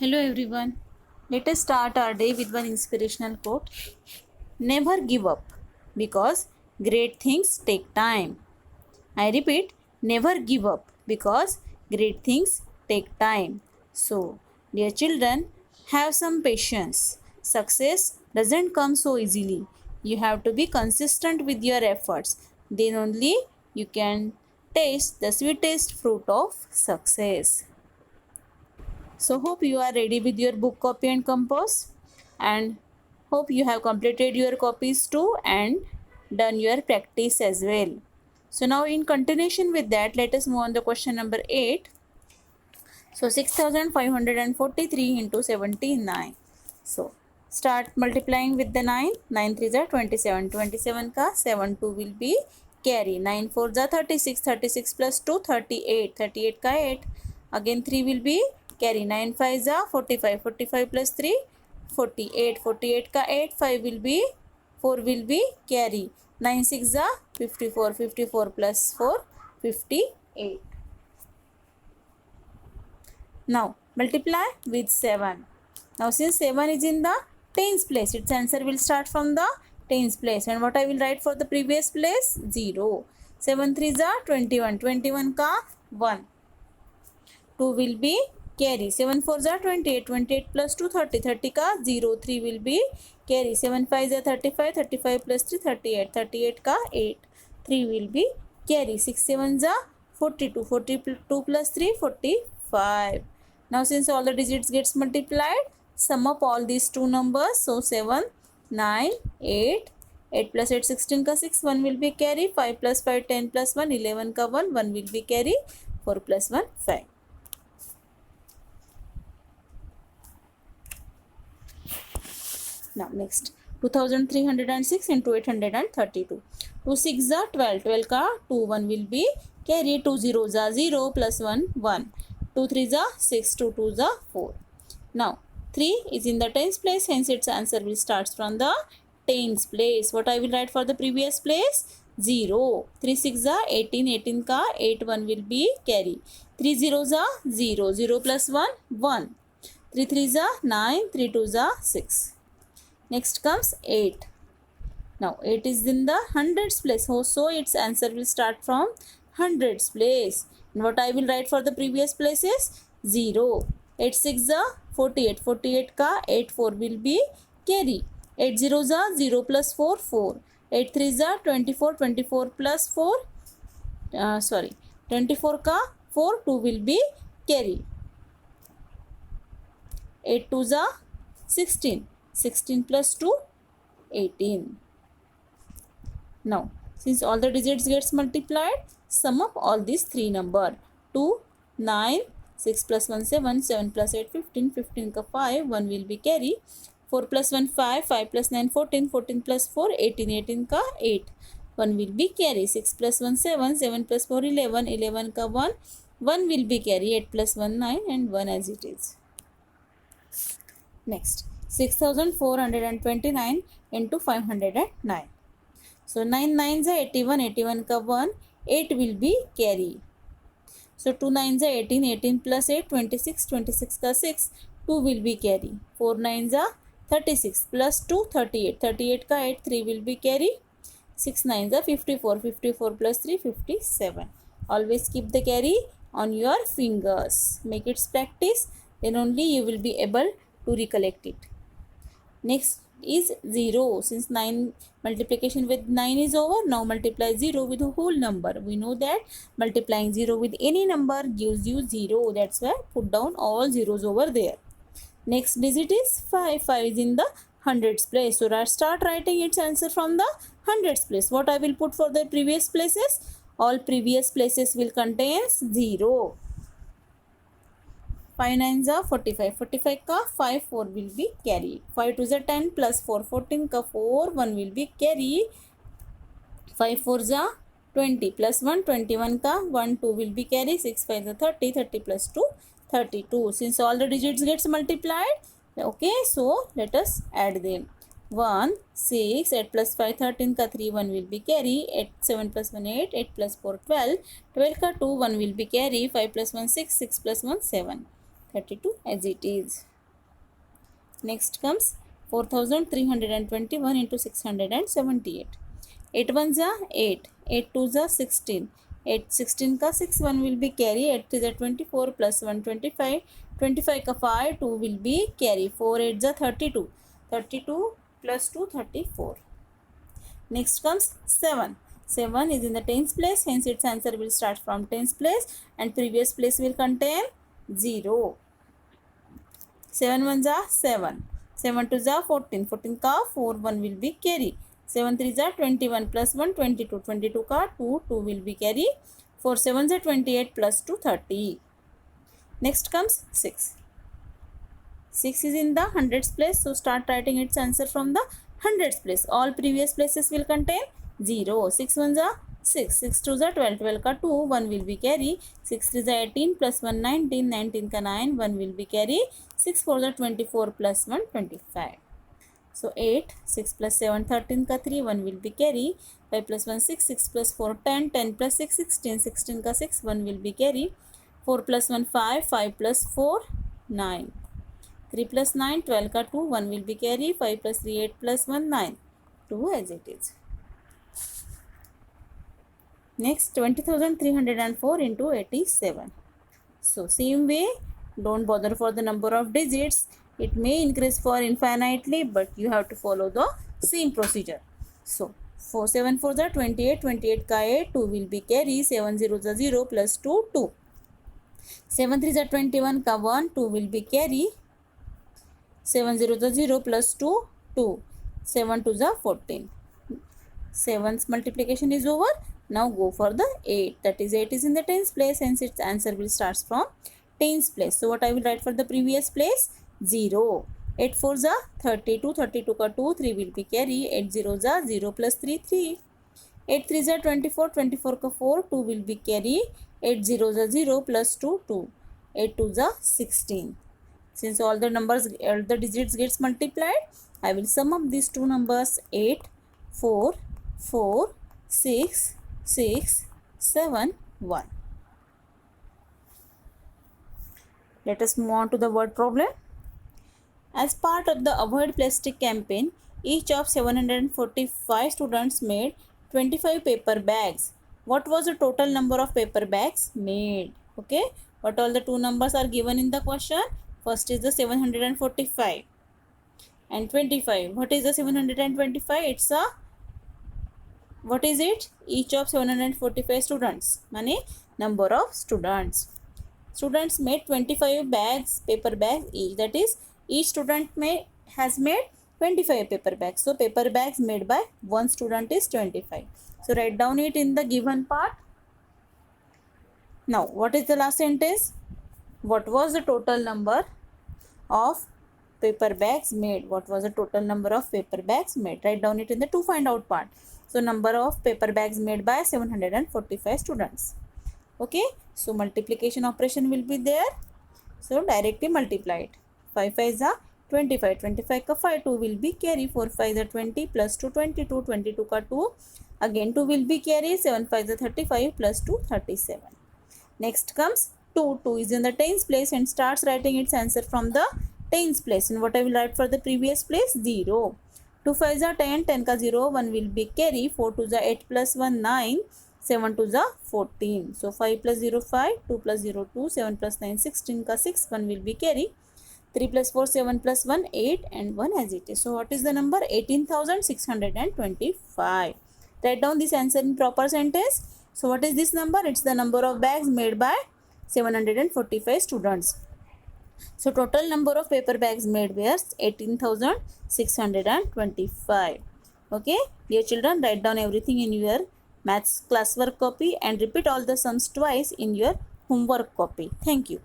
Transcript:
Hello everyone. Let us start our day with one inspirational quote. Never give up because great things take time. I repeat, never give up because great things take time. So, dear children, have some patience. Success doesn't come so easily. You have to be consistent with your efforts. Then only you can taste the sweetest fruit of success. So hope you are ready with your book copy and compass, and hope you have completed your copies too and done your practice as well. So now in continuation with that, let us move on to question number 8. So 6543 into 79. So start multiplying with the 9. 9 3s are 27. 27 ka 7 2 will be carry. 9 4s are 36. 36 plus 2 38. 38 ka 8. Again 3 will be carry. 9 5s are 45. 45 plus 3 48. 48 ka 8. 5 will be 4 will be carry. 9 6 are 54. 54 plus 4 58. Now multiply with 7. Now since 7 is in the tens place, its answer will start from the tens place. And what I will write for the previous place? 0. 7 3s are 21. 21 ka 1. 2 will be carry. 7 4s are 28. 28 plus 2 30. 30 ka 0. 3 will be carry. 7 5s are 35. 35 plus 3 38. 38 ka 8. 3 will be carry. 6 7s are 42. 42 plus 3 45. Now since all the digits gets multiplied, sum up all these two numbers. So 7, 9, 8. 8 plus 8 16 ka 6. 1 will be carry. 5 plus 5 10 plus 1 11 ka 1. 1 will be carry. 4 plus 1 5. Now next 2306 into 832. 2 6 are 12. 12 ka 2 1 will be carry. 2 zeros are 0 plus 1 1. 2 3s are 6. 2 2s are 4. Now 3 is in the tens place, hence its answer will start from the tens place. What I will write for the previous place? 0. 3 6 are 18. 18 ka 8 1 will be carry. 3 zeros are 0. 0 plus 1 1. 3 3s are 9. 3 2s are 6. Next comes 8. Now 8 is in the hundreds place, so its answer will start from hundreds place. And what I will write for the previous place is 0. 8 6 are 48. 48 ka 8 4 will be carry. 8 zeros are 0 plus 4 4. 8 3s are 24. 24 plus 4 24 ka 4 2 will be carry. 8 2s are 16. 16 plus 2 18. Now since all the digits gets multiplied, sum up all these three number. 2 9 6 plus 1 7. 7 plus 8 15. 15 ka 5. 1 will be carry. 4 plus 1 5. 5 plus 9 14. 14 plus 4 18. 18 ka 8. 1 will be carry. 6 plus 1 7. 7 plus 4 11. 11 ka 1. 1 will be carry. 8 plus 1 9 and 1 as it is. Next 6429 into 509. So 9 9s are 81. 81 ka 1. 8 will be carry. So 2 9s are 18. 18 plus 8 26. 26 ka 6. 2 will be carry. 4 9s are 36 plus 2 38. 38 ka 8. 3 will be carry. 6 9s are 54. 54 plus 3 57. Always keep the carry on your fingers. Make its practice, then only you will be able to recollect it. Next is 0. Since 9 multiplication with 9 is over, now multiply 0 with a whole number. We know that multiplying 0 with any number gives you 0. That's why put down all zeros over there. Next digit is 5. 5 is in the hundreds place. So start writing its answer from the hundreds place. What I will put for the previous places? All previous places will contain 0. 5 9s are 45. 45 ka 5 4 will be carry. 5 2s are 10 plus 4 14 ka 4 1 will be carry. 5 4s are 20 plus 1 21 ka 1 2 will be carry. 6 5s are 30. 30 plus 2 32. Since all the digits gets multiplied, okay, so let us add them. 1 6. 8 plus 5 13 ka 3 1 will be carry. 8 7 plus 1 8. 8 plus 4 12. 12 ka 2 1 will be carry. 5 plus 1 6. 6 plus 1 7. 32 as it is. Next comes 4321 into 678. 8 ones are 8, 8 twos are 16, 8 16 का 6 1 will be carry, 8 3 are 24 plus 1 25, 25 का 5 2 will be carry, 4 8 are 32, 32 plus 2 34. Next comes 7. 7 is in the tens place, hence its answer will start from tens place and previous place will contain 0. 7 ones are 7, 7 twos are 14, 14 का 4 1 will be carry, 7 3s are 21 plus 1 22, 22 का 2 2 will be carry, 4 7s are 28 plus 2 30. Next comes 6. 6 is in the hundreds place, so start writing its answer from the hundreds place. All previous places will contain 0. 6 ones are 6, 6 twos are 12, 12 का 2 1 will be carry, 6 3s are 18 plus 1 19, 19 का 9 1 will be carry, 6 4s are 24 plus 1 25. So 8, 6 plus 7 13 का 3 1 will be carry, 5 plus 1 6, 6 plus 4 10, 10 plus 6 16, 16 का 6 1 will be carry, 4 plus 1 5, 5 plus 4 9, 3 plus 9 12 का 2 1 will be carry, 5 plus 3 8 plus 1 9, 2 as it is. Next 20,304 into 87. So same way, don't bother for the number of digits. It may increase for infinitely, but you have to follow the same procedure. So 4 7 4 are 28, 28 का 8 2 will be carry, 7 0 is 0 plus 2 2, 7 3 are 21 का 1 2 will be carry, 7 0 is 0 plus 2 2, 7 2 is 14. 7's multiplication is over. Now go for the 8. That is 8 is in the tens place, hence its answer will start from tens place. So what I will write for the previous place? 0. 8 4s are 32, 32 का 2 3 will be carry, 8 0s are 0 plus 3 3, 8 3s are 24, 24 का 4 2 will be carry, 8 0s are 0 plus 2 2, 8 2s are 16. Since all the numbers, all the digits gets multiplied, I will sum up these two numbers 8 4 4 6 6 7 1. Let us move on to the word problem. As part of the Avoid Plastic campaign, each of 745 students made 25 paper bags. What was the total number of paper bags made? Okay, what all the two numbers are given in the question? First is the 745 and 25. What is the 725? It's a, what is it? Each of 745 students, mane number of students. Students made 25 bags, paper bags each. That is, each student has made 25 paper bags. So paper bags made by one student is 25. So write down it in the given part. Now what is the last sentence? What was the total number of paper bags made? What was the total number of paper bags made? Write down it in the to find out part. So number of paper bags made by 745 students. Okay, so multiplication operation will be there. So directly multiply it. 5 5s are 25, 25 का 5 2 will be carry, 4 5s are 20 plus 2 22, 22 का 2 again 2 will be carry, 7 5s are 35 plus 2 37. Next comes 2, 2 is in the tens place and starts writing its answer from the tens place. And what I will write for the previous place? 0. 2 5s are 10, 10 का 0 1 will be carry, 4 2s are 8 plus 1 9, 7 2s are 14. So 5 plus 0 5, 2 plus 0 2, 7 plus 9 16 का 6 1 will be carry, 3 plus 4 7 plus 1 8 and 1 as it is. So what is the number? 18,625. Write down this answer in proper sentence. So what is this number? It's the number of bags made by 745 students. So total number of paper bags made was 18,625. Okay, dear children, write down everything in your maths classwork copy and repeat all the sums twice in your homework copy. Thank you.